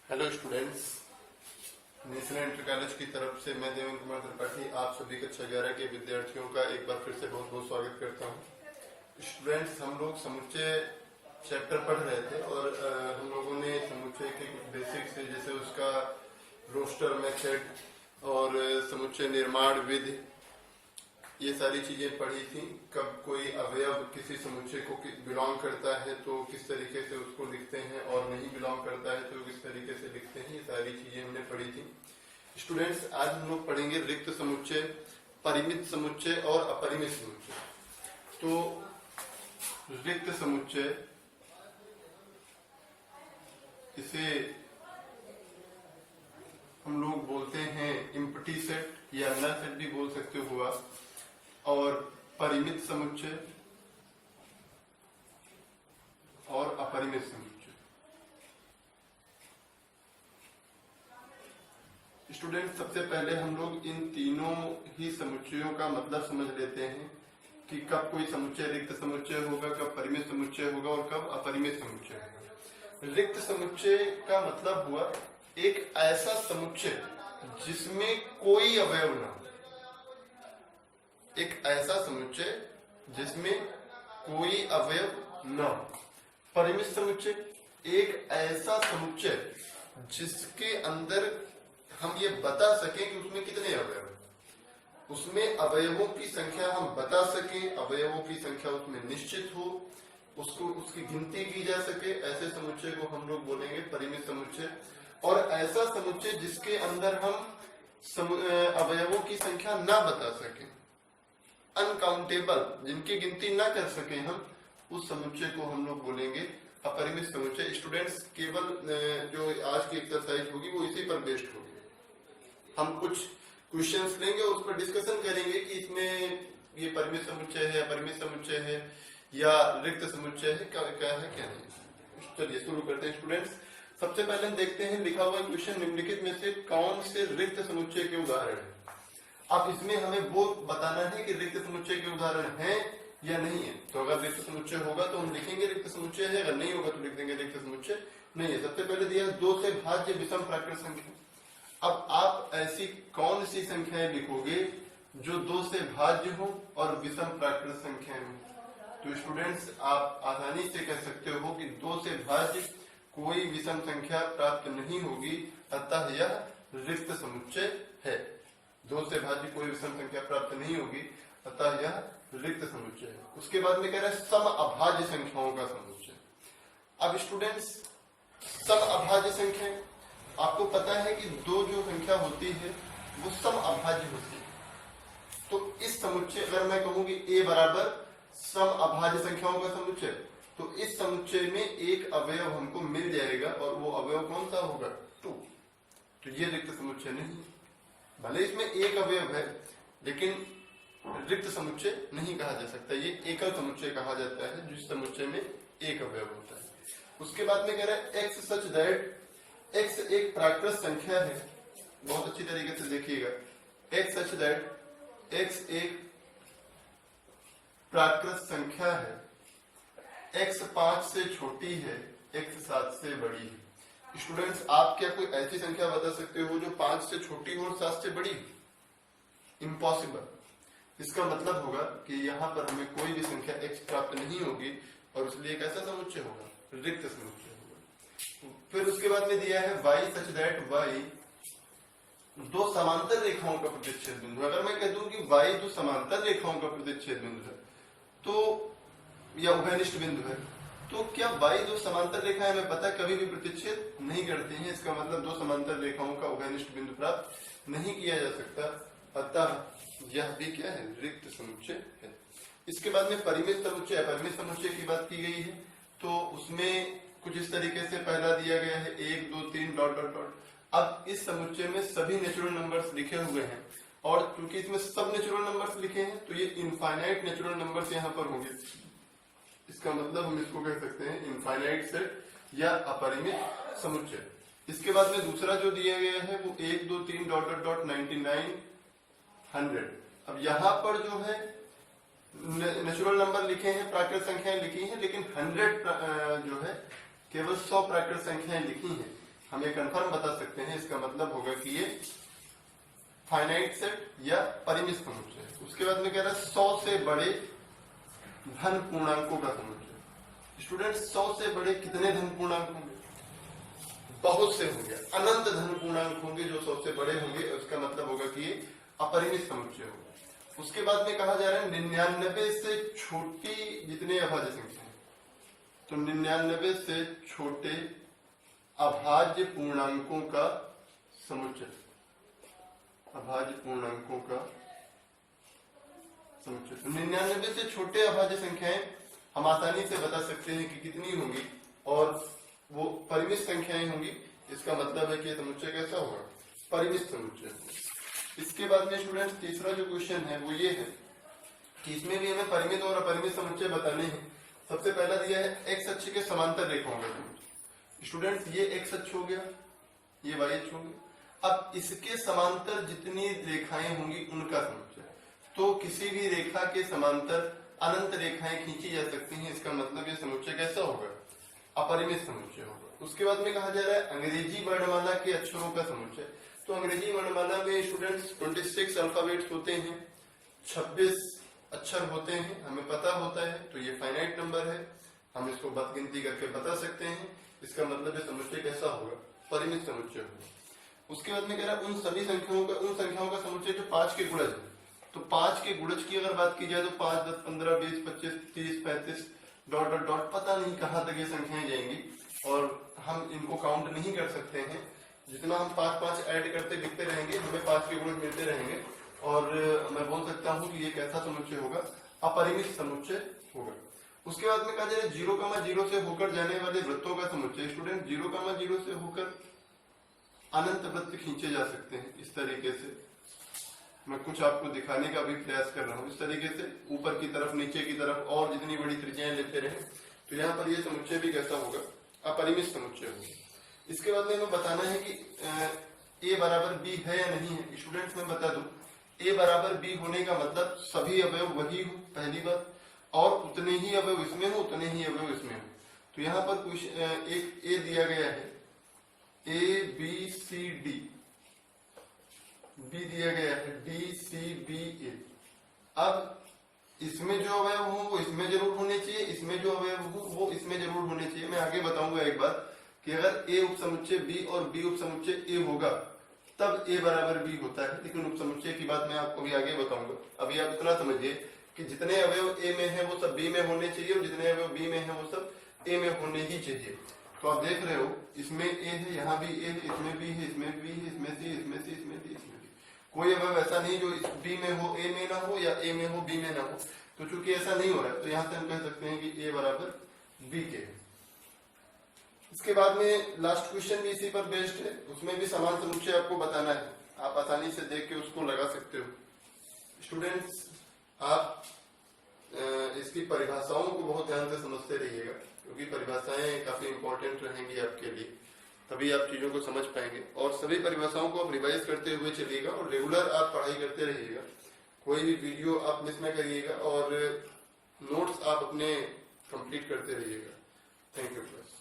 Hello students, national inter college की तरफ से मैं देवेंद्र कुमार त्रिपाठी आप सभी कक्षा 11 के विद्यार्थियों का एक बार फिर से बहुत बहुत स्वागत करता हूं। स्टूडेंट्स, हम लोग समुच्चय चैप्टर पढ़ रहे थे और हम लोगों ने समुच्चय के कुछ बेसिक्स से जैसे उसका रोस्टर मेथड और समुच्चय निर्माण विधि, ये सारी चीजें पढ़ी थी। कब कोई अवयव किसी समुच्चय को बिलोंग करता है तो किस तरीके से उसको लिखते हैं और नहीं बिलोंग करता है तो किस तरीके से लिखते हैं, ये सारी चीजें हमने पढ़ी थी। स्टूडेंट्स, आज हम लोग पढ़ेंगे रिक्त समुच्चय, परिमित समुच्चय और अपरिमित समुच्चय। तो रिक्त समुच्चय, इसे हम लोग बोलते हैं एम्प्टी सेट या नल सेट भी बोल सकते हो आप। और परिमित समुच्चय और अपरिमित समुच्चय। स्टूडेंट, सबसे पहले हम लोग इन तीनों ही समुच्चयों का मतलब समझ लेते हैं कि कब कोई समुच्चय रिक्त समुच्चय होगा, कब परिमित समुच्चय होगा और कब अपरिमित समुच्चय होगा। रिक्त समुच्चय का मतलब हुआ एक ऐसा समुच्चय जिसमें कोई अवयव ना हो। एक ऐसा समुच्चय जिसमें कोई अवयव न हो। परिमित समुच्चय एक ऐसा समुच्चय जिसके अंदर हम ये बता सकें कि उसमें कितने अवयव, उसमें अवयवों की संख्या हम बता सकें, अवयवों की संख्या उसमें निश्चित हो, उसको उसकी गिनती की जा सके, ऐसे समुच्चय को हम लोग बोलेंगे परिमित समुच्चय। और ऐसा समुच्चय जिसके अंदर हम अवयवों की संख्या ना बता सकें, अनकाउंटेबल, जिनकी गिनती ना कर सके हम, उस समुच्चय को हम लोग बोलेंगे अपरिमित समुच्चय। स्टूडेंट्स, केवल जो आज की एक्सरसाइज होगी वो इसी पर बेस्ड होगी। हम कुछ क्वेश्चंस लेंगे और उस पर डिस्कशन करेंगे कि इसमें ये परिमित समुच्चय है, अपरिमित समुच्चय है या रिक्त समुच्चय है, क्या है क्या नहीं। चलिए शुरू करते हैं स्टूडेंट्स। सबसे पहले हम देखते हैं लिखा हुआ क्वेश्चन, निम्नलिखित में से कौन से रिक्त समुच्चय के उदाहरण है। अब इसमें हमें वो बताना है कि रिक्त समुच्चय के उदाहरण हैं या नहीं है। तो अगर रिक्त समुच्चय होगा तो हम लिखेंगे रिक्त समुच्चय है, अगर नहीं होगा तो लिख देंगे रिक्त समुच्चय नहीं है। सबसे पहले दिया 2 से भाज्य विषम प्राकृत संख्या। अब आप ऐसी कौन सी संख्याएं लिखोगे जो 2 से भाज्य हो और विषम प्राकृत संख्याएं हो। तो स्टूडेंट्स, आप आसानी से कह सकते हो कि 2 से भाज्य कोई विषम संख्या प्राप्त नहीं होगी, अतः यह रिक्त समुच्चय है। 2 से भाज्य कोई विषम संख्या प्राप्त नहीं होगी, अतः यह रिक्त समुच्चय है। उसके बाद में कह रहा है सम अभाज्य संख्याओं का समुच्चय। अब स्टूडेंट्स, सम अभाज्य संख्या, आपको पता है कि 2 जो संख्या होती है वो सम अभाज्य होती है। तो इस समुच्चय, अगर मैं कहूं कि a बराबर सम अभाज्य संख्याओं का समुच्चय, तो इस समुच्चय में एक अवयव हमको मिल जाएगा और वो अवयव कौन सा होगा, 2। तो ये रिक्त समुच्चय नहीं है। भले इसमें एक अवयव है लेकिन रिक्त समुच्चय नहीं कहा जा सकता, ये एकल समुच्चय कहा जाता है जिस समुच्चय में एक अवयव होता है। उसके बाद में कह रहा है x सच दैट, x एक प्राकृत संख्या है। बहुत अच्छी तरीके से देखिएगा, x सच दैट, x एक प्राकृत संख्या है, x 5 से छोटी है, x 7 से बड़ी है। स्टूडेंट्स, आप क्या कोई ऐसी संख्या बता सकते हो जो 5 से छोटी हो और 7 से बड़ी? इम्पॉसिबल। इसका मतलब होगा कि यहाँ पर हमें कोई भी संख्या x प्राप्त नहीं होगी और इसलिए एक ऐसा समुच्चय होगा, रिक्त समुच्चय होगा। फिर उसके बाद में दिया है y सच दैट y 2 समांतर रेखाओं का प्रतिच्छेद बिंदु। अगर मैं कह दूं कि y 2 समांतर रेखाओं का प्रतिच्छेद बिंदु है तो या उभयनिष्ठ बिंदु है, तो क्या y 2 समांतर रेखाएं हमें पता कभी भी प्रतिच्छेद नहीं करती हैं। इसका मतलब 2 समांतर रेखाओं का उभयनिष्ठ बिंदु प्राप्त नहीं किया जा सकता, अतः यह भी क्या है, रिक्त समुच्चय है। इसके बाद में परिमित समुच्चय, अपरिमित समुच्चय की बात की गई है। तो उसमें कुछ इस तरीके से पहला दिया गया है 1 2 3 डॉट डॉट डॉट। अब इस समुच्चय में सभी नेचुरल नंबर्स लिखे हुए हैं और क्योंकि इसमें सब नेचुरल नंबर्स लिखे हैं तो ये इनफाइनाइट नेचुरल नंबर्स यहाँ पर होंगे। इसका मतलब हम इसको कह सकते हैं इनफाइनाइट सेट या अपरिमित समुच्चय। इसके बाद में दूसरा जो दिया गया है वो 1 2 3 डॉट डॉट डॉट 99 100। अब यहाँ पर जो है नेचुरल नंबर लिखे हैं, प्राकृत संख्याएं लिखी हैं, लेकिन 100 जो है केवल 100 प्राकृत संख्याएं लिखी हैं। हम ये कंफर्म बता सकते हैं, इसका मतलब होगा कि ये फाइनाइट सेट या परिमित समुच्चय है। उसके बाद में कह रहा है 100 से बड़े धन पूर्णांकों का समुच्चय। स्टूडेंट्स 100 से बड़े कितने धन पूर्णांक होंगे? बहुत से होंगे, अनंत धन पूर्णांक होंगे जो 100 से बड़े होंगे। उसका मतलब होगा कि ये अपरिमित समुच्चय होगा। उसके बाद में कहा जा रहा है 99 से छोटी जितने अभाज्य संख्या है, तो 99 से छोटे अभाज्य पूर्णांकों का समुच्चय, अभाज्य पूर्णांकों का समुच्चय। तो 99 से छोटे अभाज्य संख्याएं हम आसानी से बता सकते हैं कि कितनी होंगी, और वो परिमित संख्याएं होंगी। इसका मतलब है कि समुच्चय कैसा होगा? परिमित समुच्चय। इसके बाद में स्टूडेंट्स तीसरा जो क्वेश्चन है वो ये है कि इसमें भी हमें परिमित और अपरिमित समुच्चय बताने हैं। सबसे पहला दिया है एक्स अक्ष के समांतर रेखाओं का समुच्चय। स्टूडेंट्स ये एक्स अक्ष हो गया, ये वाई अक्ष हो गया। अब इसके समांतर जितनी रेखाएं होंगी उनका समुच्चय। तो किसी भी रेखा के समांतर अनंत रेखाएं खींची जा सकती हैं। इसका मतलब ये समुच्चय कैसा होगा? अपरिमित समुच्चय होगा। उसके बाद में कहा जा रहा है अंग्रेजी वर्णमाला के अक्षरों का समुच्चय। तो अंग्रेजी वर्णमाला में स्टूडेंट्स 26 अल्फाबेट्स होते हैं, 26 अक्षर होते हैं, हमें पता होता है। तो ये फाइनाइट नंबर है, हम इसको बद गिनती करके बता सकते हैं। इसका मतलब ये समुच्चय कैसा होगा? परिमित समुच्चय होगा। उसके बाद में कह रहा है उन संख्याओं का समुच्चय जो 5 के गुणज है। तो 5 के गुणज की अगर बात की जाए तो 5, 10, 15, 20, 25, 30, 35 डॉट डॉट डॉट, पता नहीं कहां तक ये संख्याएं जाएंगी और हम इनको काउंट नहीं कर सकते हैं। जितना हम 5 ऐड करते लिखते रहेंगे, हमें 5 के गुणज मिलते रहेंगे। और मैं बोल सकता हूं कि ये कैसा समुच्चय होगा? अपरिमित समुच्चय होगा। उसके बाद में कहा जाए 0,0 से होकर जाने वाले वृत्तों का समुच्चय। स्टूडेंट 0,0 से होकर अनंत वृत्त खींचे जा सकते हैं। इस तरीके से मैं कुछ आपको दिखाने का भी प्रयास कर रहा हूँ। इस तरीके से ऊपर की तरफ, नीचे की तरफ, और जितनी बड़ी त्रिज्याएं लेते रहे, तो यहाँ पर ये समुच्चय भी कैसा होगा? अपरिमित समुच्चय होगा। इसके बाद में हमें बताना है कि a बराबर b है या नहीं है। स्टूडेंट्स मैं बता दूं, a बराबर b होने का मतलब सभी अवयव वही हो, पहली बात, और उतने ही अवयव इसमें हो, उतने ही अवयव इसमें हो। तो यहाँ पर कुछ एक a दिया गया है, a b c d, b दिया गया है d c b a। अब इसमें जो अवयव हो वो इसमें जरूर होने चाहिए, इसमें जो अवयव हो वो इसमें जरूर होने चाहिए। मैं आगे बताऊंगा एक बार कि अगर a उपसमुच्चय b और b उपसमुच्चय a होगा तब a बराबर b होता है। लेकिन उपसमुच्चय की बात मैं आपको भी आगे बताऊंगा। अभी आप इतना समझिए कि जितने अवयव a में है वो सब b में होने चाहिए, और जितने अवयव b में है वो सब a में होने ही चाहिए। तो आप देख रहे हो इसमें a है, यहाँ भी a है, इसमें b है, इसमें b है, इसमें c, इसमें c, इसमें d, इसमें d। कोई अवयव ऐसा नहीं जो b में हो a में ना हो, या a में हो b में ना हो। तो चूंकि ऐसा नहीं हो रहा है तो यहाँ से हम कह सकते हैं कि a बराबर b के है। इसके बाद में लास्ट क्वेश्चन भी इसी पर बेस्ड है, उसमें भी समान समुच्चय आपको बताना है। आप आसानी से देख के उसको लगा सकते हो। स्टूडेंट्स आप इसकी परिभाषाओं को बहुत ध्यान से समझते रहिएगा, क्योंकि परिभाषाएं काफी इंपॉर्टेंट रहेंगी आपके लिए, तभी आप चीजों को समझ पाएंगे। और सभी परिभाषाओं को आप रिवाइज करते हुए चलिएगा, और रेगुलर आप पढ़ाई करते रहिएगा। कोई भी वीडियो आप मिस न करिएगा, और नोट्स आप अपने कंप्लीट करते रहिएगा। Thank you friends.